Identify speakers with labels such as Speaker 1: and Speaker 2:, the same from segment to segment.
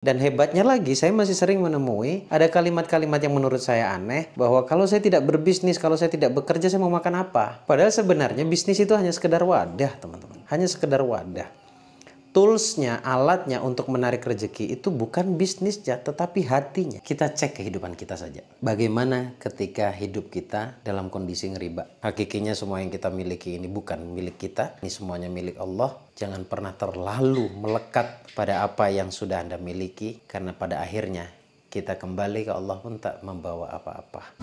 Speaker 1: Dan hebatnya lagi, saya masih sering menemui ada kalimat-kalimat yang menurut saya aneh, bahwa kalau saya tidak berbisnis, kalau saya tidak bekerja, saya mau makan apa? Padahal sebenarnya bisnis itu hanya sekedar wadah, teman-teman. Hanya sekedar wadah. Toolsnya, alatnya untuk menarik rezeki itu bukan bisnisnya, tetapi hatinya. Kita cek kehidupan kita saja. Bagaimana ketika hidup kita dalam kondisi ngeriba? Hakikinya semua yang kita miliki ini bukan milik kita. Ini semuanya milik Allah. Jangan pernah terlalu melekat pada apa yang sudah Anda miliki. Karena pada akhirnya kita kembali ke Allah pun tak membawa apa-apa.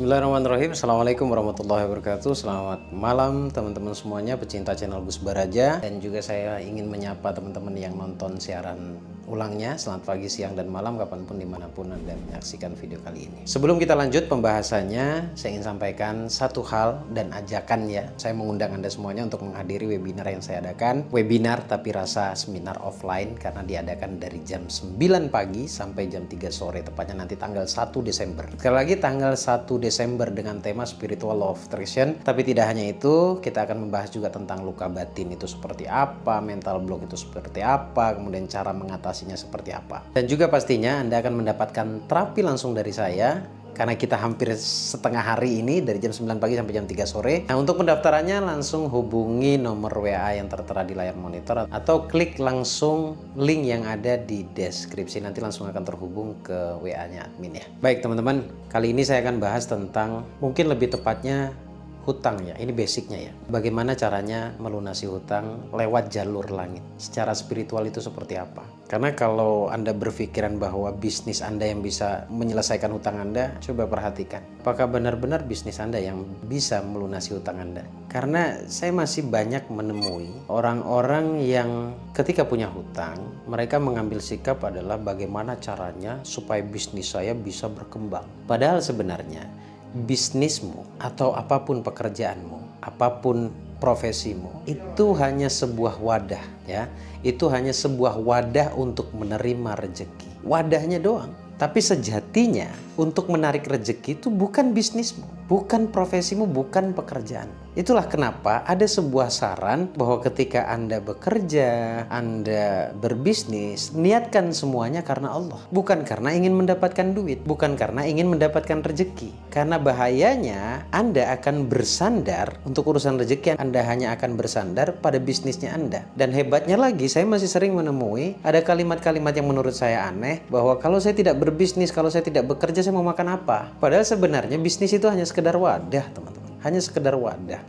Speaker 1: Bismillahirrahmanirrahim. Assalamualaikum warahmatullahi wabarakatuh. Selamat malam teman-teman semuanya, pecinta channel Gus Baraja. Dan juga saya ingin menyapa teman-teman yang nonton siaran ulangnya. Selamat pagi, siang, dan malam kapanpun dimanapun Anda menyaksikan video kali ini. Sebelum kita lanjut pembahasannya, saya ingin sampaikan satu hal dan ajakan ya. Saya mengundang Anda semuanya untuk menghadiri webinar yang saya adakan. Webinar tapi rasa seminar offline, karena diadakan dari jam 9 pagi sampai jam 3 sore. Tepatnya nanti tanggal 1 Desember. Sekali lagi tanggal 1 Desember dengan tema Spiritual Law of Attraction. Tapi tidak hanya itu, kita akan membahas juga tentang luka batin itu seperti apa, mental block itu seperti apa, kemudian cara mengatasinya seperti apa. Dan juga pastinya Anda akan mendapatkan terapi langsung dari saya, karena kita hampir setengah hari ini dari jam 9 pagi sampai jam 3 sore. Nah, untuk pendaftarannya langsung hubungi nomor WA yang tertera di layar monitor atau klik langsung link yang ada di deskripsi. Nanti langsung akan terhubung ke WA-nya admin ya. Baik teman-teman, kali ini saya akan bahas tentang, mungkin lebih tepatnya, hutang ya. Ini basicnya ya. Bagaimana caranya melunasi hutang lewat jalur langit. Secara spiritual itu seperti apa? Karena kalau Anda berpikiran bahwa bisnis Anda yang bisa menyelesaikan hutang Anda, coba perhatikan. Apakah benar-benar bisnis Anda yang bisa melunasi hutang Anda? Karena saya masih banyak menemui orang-orang yang ketika punya hutang, mereka mengambil sikap adalah bagaimana caranya supaya bisnis saya bisa berkembang. Padahal sebenarnya bisnismu atau apapun pekerjaanmu, apapun profesimu, itu hanya sebuah wadah ya. Itu hanya sebuah wadah untuk menerima rezeki. Wadahnya doang. Tapi sejatinya untuk menarik rezeki itu bukan bisnismu, bukan profesimu, bukan pekerjaan. Itulah kenapa ada sebuah saran bahwa ketika Anda bekerja, Anda berbisnis, niatkan semuanya karena Allah. Bukan karena ingin mendapatkan duit, bukan karena ingin mendapatkan rezeki. Karena bahayanya Anda akan bersandar untuk urusan rezeki, Anda hanya akan bersandar pada bisnisnya Anda. Dan hebatnya lagi, saya masih sering menemui ada kalimat-kalimat yang menurut saya aneh, bahwa kalau saya tidak berbisnis, kalau saya tidak bekerja, saya mau makan apa? Padahal sebenarnya bisnis itu hanya sekedar wadah, teman-teman. Hanya sekedar wadah.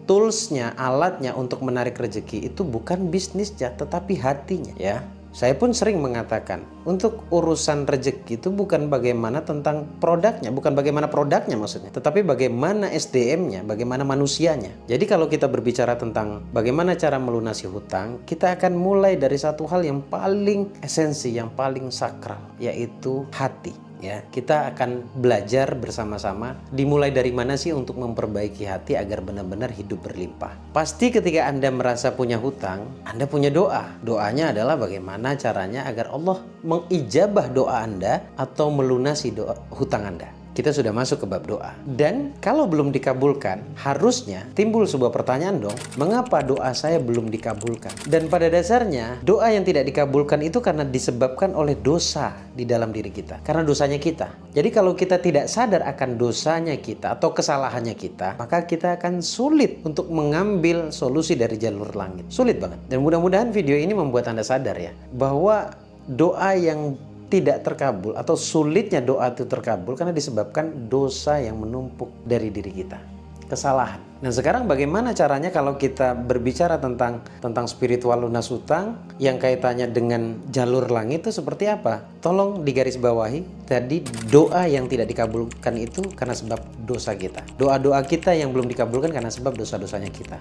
Speaker 1: Toolsnya, alatnya untuk menarik rezeki itu bukan bisnisnya, tetapi hatinya ya. Saya pun sering mengatakan, untuk urusan rezeki itu bukan bagaimana tentang produknya, bukan bagaimana produknya maksudnya, tetapi bagaimana SDM-nya, bagaimana manusianya. Jadi kalau kita berbicara tentang bagaimana cara melunasi hutang, kita akan mulai dari satu hal yang paling esensi, yang paling sakral, yaitu hati. Ya, kita akan belajar bersama-sama dimulai dari mana sih untuk memperbaiki hati agar benar-benar hidup berlimpah. Pasti ketika Anda merasa punya hutang, Anda punya doa. Doanya adalah bagaimana caranya agar Allah mengijabah doa Anda atau melunasi hutang Anda. Kita sudah masuk ke bab doa. Dan kalau belum dikabulkan, harusnya timbul sebuah pertanyaan dong, mengapa doa saya belum dikabulkan? Dan pada dasarnya, doa yang tidak dikabulkan itu karena disebabkan oleh dosa di dalam diri kita. Karena dosanya kita. Jadi kalau kita tidak sadar akan dosanya kita atau kesalahannya kita, maka kita akan sulit untuk mengambil solusi dari jalur langit. Sulit banget. Dan mudah-mudahan video ini membuat Anda sadar ya, bahwa doa yang tidak terkabul atau sulitnya doa itu terkabul karena disebabkan dosa yang menumpuk dari diri kita, kesalahan. Nah sekarang bagaimana caranya kalau kita berbicara tentang spiritual lunas hutang yang kaitannya dengan jalur langit itu seperti apa? Tolong digarisbawahi, tadi doa yang tidak dikabulkan itu karena sebab dosa kita. Doa-doa kita yang belum dikabulkan karena sebab dosa-dosanya kita.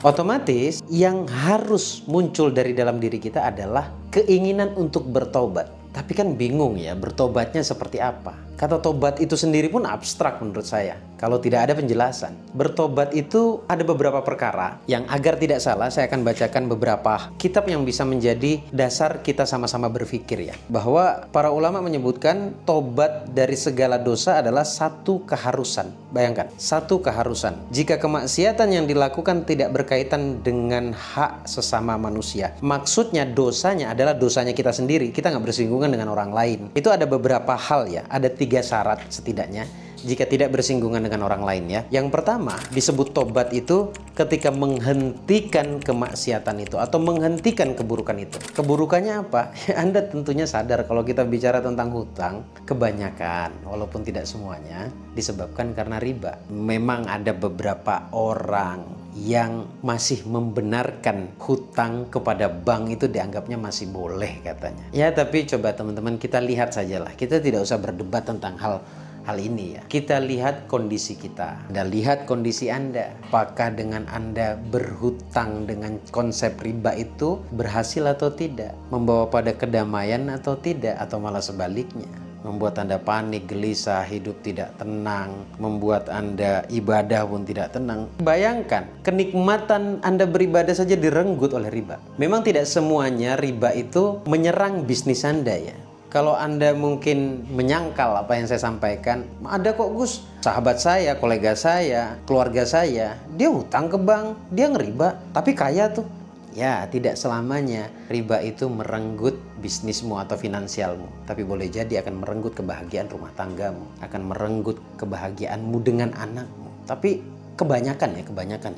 Speaker 1: Otomatis yang harus muncul dari dalam diri kita adalah keinginan untuk bertobat. Tapi kan bingung ya, bertobatnya seperti apa? Kata tobat itu sendiri pun abstrak menurut saya. kalau tidak ada penjelasan. Bertobat itu ada beberapa perkara yang agar tidak salah saya akan bacakan beberapa kitab yang bisa menjadi dasar kita sama-sama berpikir ya. Bahwa para ulama menyebutkan tobat dari segala dosa adalah satu keharusan. Bayangkan, satu keharusan. Jika kemaksiatan yang dilakukan tidak berkaitan dengan hak sesama manusia. Maksudnya dosanya adalah dosanya kita sendiri. Kita nggak bersinggungan dengan orang lain. Itu ada beberapa hal ya. Ada 3 syarat setidaknya. Jika tidak bersinggungan dengan orang lain ya. Yang pertama disebut tobat itu ketika menghentikan kemaksiatan itu atau menghentikan keburukan itu. Keburukannya apa? Anda tentunya sadar kalau kita bicara tentang hutang, kebanyakan walaupun tidak semuanya disebabkan karena riba. Memang ada beberapa orang yang masih membenarkan hutang kepada bank itu dianggapnya masih boleh katanya. Ya tapi coba teman-teman kita lihat sajalah. Kita tidak usah berdebat tentang hal ini ya. Kita lihat kondisi kita. Anda lihat kondisi Anda. Apakah dengan Anda berhutang dengan konsep riba itu berhasil atau tidak? Membawa pada kedamaian atau tidak? Atau malah sebaliknya? Membuat Anda panik, gelisah, hidup tidak tenang, membuat Anda ibadah pun tidak tenang. Bayangkan, kenikmatan Anda beribadah saja direnggut oleh riba. Memang tidak semuanya riba itu menyerang bisnis Anda ya. Kalau Anda mungkin menyangkal apa yang saya sampaikan, ada kok Gus, sahabat saya, kolega saya, keluarga saya, dia hutang ke bank, dia ngeriba, tapi kaya tuh. Ya, tidak selamanya riba itu merenggut bisnismu atau finansialmu. Tapi boleh jadi akan merenggut kebahagiaan rumah tanggamu, akan merenggut kebahagiaanmu dengan anakmu. Tapi kebanyakan ya,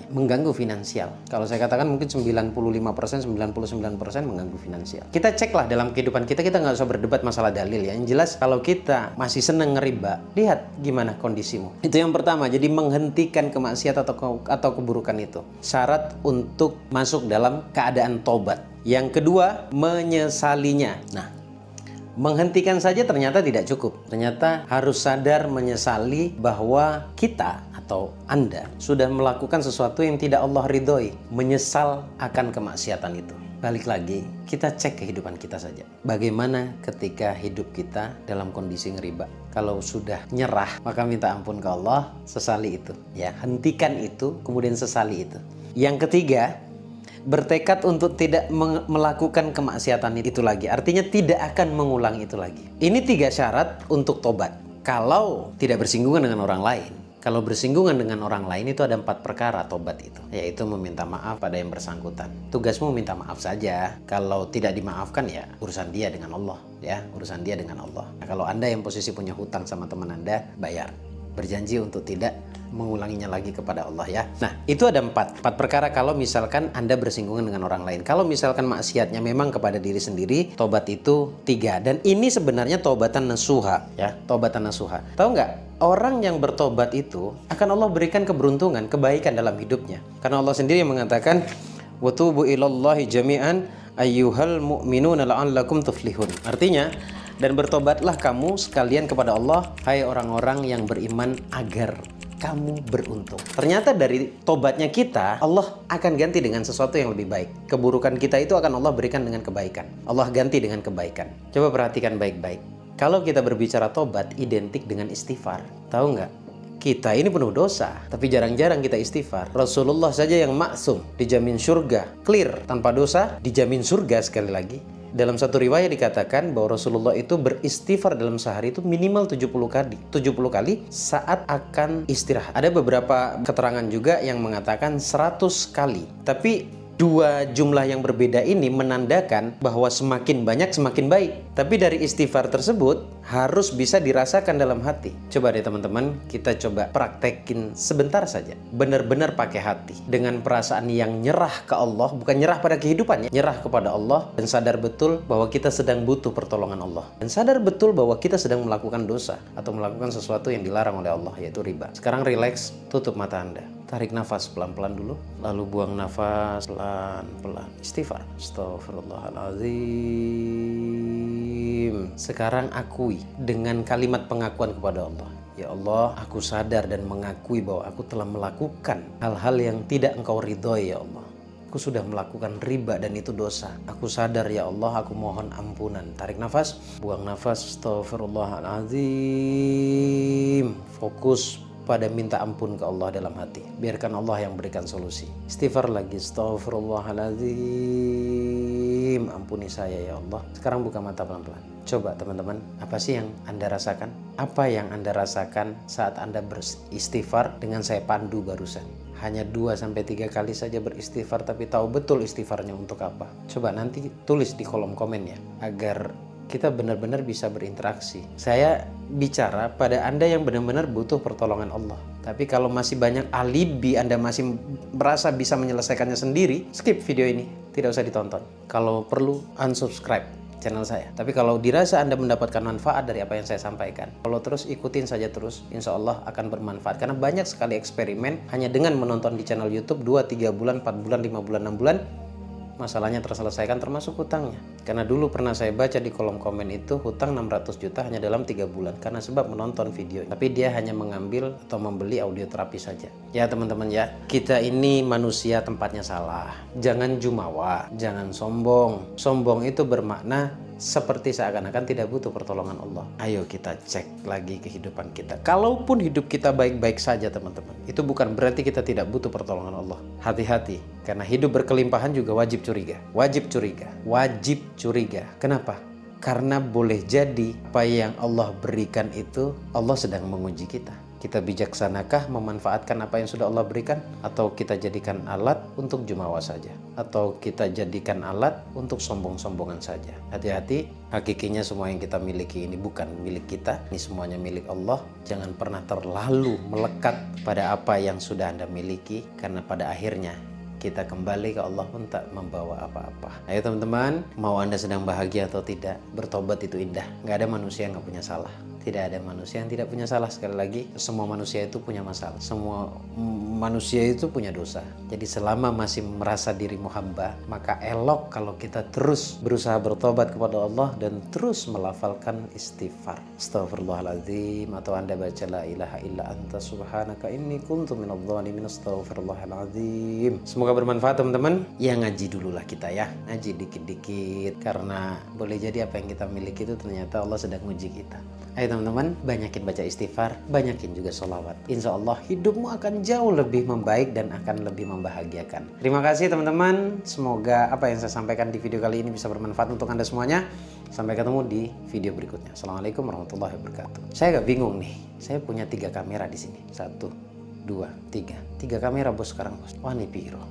Speaker 1: mengganggu finansial. Kalau saya katakan mungkin 95%, 99% mengganggu finansial. Kita ceklah dalam kehidupan kita nggak usah berdebat masalah dalil ya. Yang jelas kalau kita masih seneng ngeriba, lihat gimana kondisimu. Itu yang pertama, jadi menghentikan kemaksiatan atau keburukan itu. Syarat untuk masuk dalam keadaan tobat. Yang kedua, menyesalinya. Nah, menghentikan saja ternyata tidak cukup. Ternyata harus sadar menyesali bahwa kita atau Anda sudah melakukan sesuatu yang tidak Allah ridhoi. Menyesal akan kemaksiatan itu. Balik lagi, kita cek kehidupan kita saja. Bagaimana ketika hidup kita dalam kondisi ngeriba? Kalau sudah nyerah, maka minta ampun ke Allah, sesali itu. Ya, hentikan itu, kemudian sesali itu. Yang ketiga, bertekad untuk tidak melakukan kemaksiatan itu lagi. Artinya tidak akan mengulang itu lagi. Ini 3 syarat untuk tobat. Kalau tidak bersinggungan dengan orang lain. Kalau bersinggungan dengan orang lain itu ada 4 perkara tobat itu. Yaitu meminta maaf pada yang bersangkutan. Tugasmu minta maaf saja. Kalau tidak dimaafkan ya urusan dia dengan Allah. Ya, urusan dia dengan Allah. Nah, kalau Anda yang posisi punya hutang sama teman Anda, bayar. Berjanji untuk tidak mengulanginya lagi kepada Allah ya. Nah, itu ada 4 perkara kalau misalkan Anda bersinggungan dengan orang lain. Kalau misalkan maksiatnya memang kepada diri sendiri, tobat itu 3. Dan ini sebenarnya taubatan nasuha ya, taubatan nasuha. Tahu nggak? Orang yang bertobat itu akan Allah berikan keberuntungan, kebaikan dalam hidupnya. Karena Allah sendiri yang mengatakan, "Wa tubu ilallahi jami'an ayyuhal mu'minuna la'allakum tuflihun." Artinya, dan bertobatlah kamu sekalian kepada Allah, hai orang-orang yang beriman agar kamu beruntung. Ternyata dari tobatnya kita, Allah akan ganti dengan sesuatu yang lebih baik. Keburukan kita itu akan Allah berikan dengan kebaikan. Allah ganti dengan kebaikan. Coba perhatikan baik-baik. Kalau kita berbicara tobat, identik dengan istighfar. Tahu nggak? Kita ini penuh dosa, tapi jarang-jarang kita istighfar. Rasulullah saja yang maksum, dijamin surga. Clear, tanpa dosa, dijamin surga sekali lagi. Dalam satu riwayat dikatakan bahwa Rasulullah itu beristighfar dalam sehari itu minimal 70 kali. 70 kali saat akan istirahat. Ada beberapa keterangan juga yang mengatakan 100 kali. Tapi 2 jumlah yang berbeda ini menandakan bahwa semakin banyak semakin baik. Tapi dari istighfar tersebut harus bisa dirasakan dalam hati. Coba deh teman-teman, kita coba praktekin sebentar saja. Benar-benar pakai hati. Dengan perasaan yang nyerah ke Allah, bukan nyerah pada kehidupannya, nyerah kepada Allah dan sadar betul bahwa kita sedang butuh pertolongan Allah. Dan sadar betul bahwa kita sedang melakukan dosa atau melakukan sesuatu yang dilarang oleh Allah, yaitu riba. Sekarang relax, tutup mata Anda. Tarik nafas pelan-pelan dulu, lalu buang nafas pelan-pelan. Istighfar. Astaghfirullahaladzim. Sekarang akui dengan kalimat pengakuan kepada Allah. Ya Allah, aku sadar dan mengakui bahwa aku telah melakukan hal-hal yang tidak Engkau ridhoi ya Allah. Aku sudah melakukan riba dan itu dosa. Aku sadar ya Allah, aku mohon ampunan. Tarik nafas, buang nafas. Astaghfirullahaladzim. Fokus pada minta ampun ke Allah dalam hati. Biarkan Allah yang berikan solusi. Istighfar lagi. Astaghfirullahaladzim. Ampuni saya ya Allah. Sekarang buka mata pelan-pelan. Coba teman-teman, apa sih yang Anda rasakan? Apa yang Anda rasakan saat Anda beristighfar dengan saya pandu barusan? Hanya 2-3 kali saja beristighfar, tapi tahu betul istighfarnya untuk apa. Coba nanti tulis di kolom komen ya, agar kita benar-benar bisa berinteraksi. Saya bicara pada Anda yang benar-benar butuh pertolongan Allah. Tapi kalau masih banyak alibi, Anda masih merasa bisa menyelesaikannya sendiri, skip video ini, tidak usah ditonton. Kalau perlu, unsubscribe channel saya. Tapi kalau dirasa Anda mendapatkan manfaat dari apa yang saya sampaikan, kalau terus ikutin saja terus, insya Allah akan bermanfaat. Karena banyak sekali eksperimen hanya dengan menonton di channel YouTube 2-3 bulan, 4 bulan, 5 bulan, 6 bulan, masalahnya terselesaikan, termasuk hutangnya. Karena dulu pernah saya baca di kolom komen itu, hutang 600 juta hanya dalam 3 bulan karena sebab menonton video. Tapi dia hanya mengambil atau membeli audio terapi saja. Ya teman-teman ya, kita ini manusia tempatnya salah. Jangan jumawa, jangan sombong. Sombong itu bermakna seperti seakan-akan tidak butuh pertolongan Allah. Ayo kita cek lagi kehidupan kita. Kalaupun hidup kita baik-baik saja teman-teman, itu bukan berarti kita tidak butuh pertolongan Allah. Hati-hati, karena hidup berkelimpahan juga wajib curiga. Wajib curiga. Wajib curiga. Kenapa? Karena boleh jadi apa yang Allah berikan itu Allah sedang menguji kita. Kita bijaksanakah memanfaatkan apa yang sudah Allah berikan? Atau kita jadikan alat untuk jumawa saja? Atau kita jadikan alat untuk sombong-sombongan saja? Hati-hati, hakikinya semua yang kita miliki ini bukan milik kita. Ini semuanya milik Allah. Jangan pernah terlalu melekat pada apa yang sudah Anda miliki. Karena pada akhirnya kita kembali ke Allah pun tak membawa apa-apa. Ayo teman-teman, mau Anda sedang bahagia atau tidak, bertobat itu indah. Nggak ada manusia yang nggak punya salah. Tidak ada manusia yang tidak punya salah. Sekali lagi, semua manusia itu punya masalah. Semua manusia itu punya dosa. Jadi selama masih merasa dirimu hamba, maka elok kalau kita terus berusaha bertobat kepada Allah dan terus melafalkan istighfar. Astaghfirullahaladzim, atau Anda baca la ilaha illa anta subhanaka inni kuntu minadh-dhalimin. Astaghfirullahaladzim. Semoga bermanfaat teman-teman. Ya ngaji dululah kita ya. Ngaji dikit-dikit. Karena boleh jadi apa yang kita miliki itu ternyata Allah sedang uji kita. Ayo teman-teman, banyakin baca istighfar, banyakin juga sholawat. Insya Allah hidupmu akan jauh lebih membaik dan akan lebih membahagiakan. Terima kasih teman-teman. Semoga apa yang saya sampaikan di video kali ini bisa bermanfaat untuk Anda semuanya. Sampai ketemu di video berikutnya. Assalamualaikum warahmatullahi wabarakatuh. Saya agak bingung nih. Saya punya 3 kamera di sini. 1, 2, 3. 3 kamera bos sekarang bos. Wah nih piro.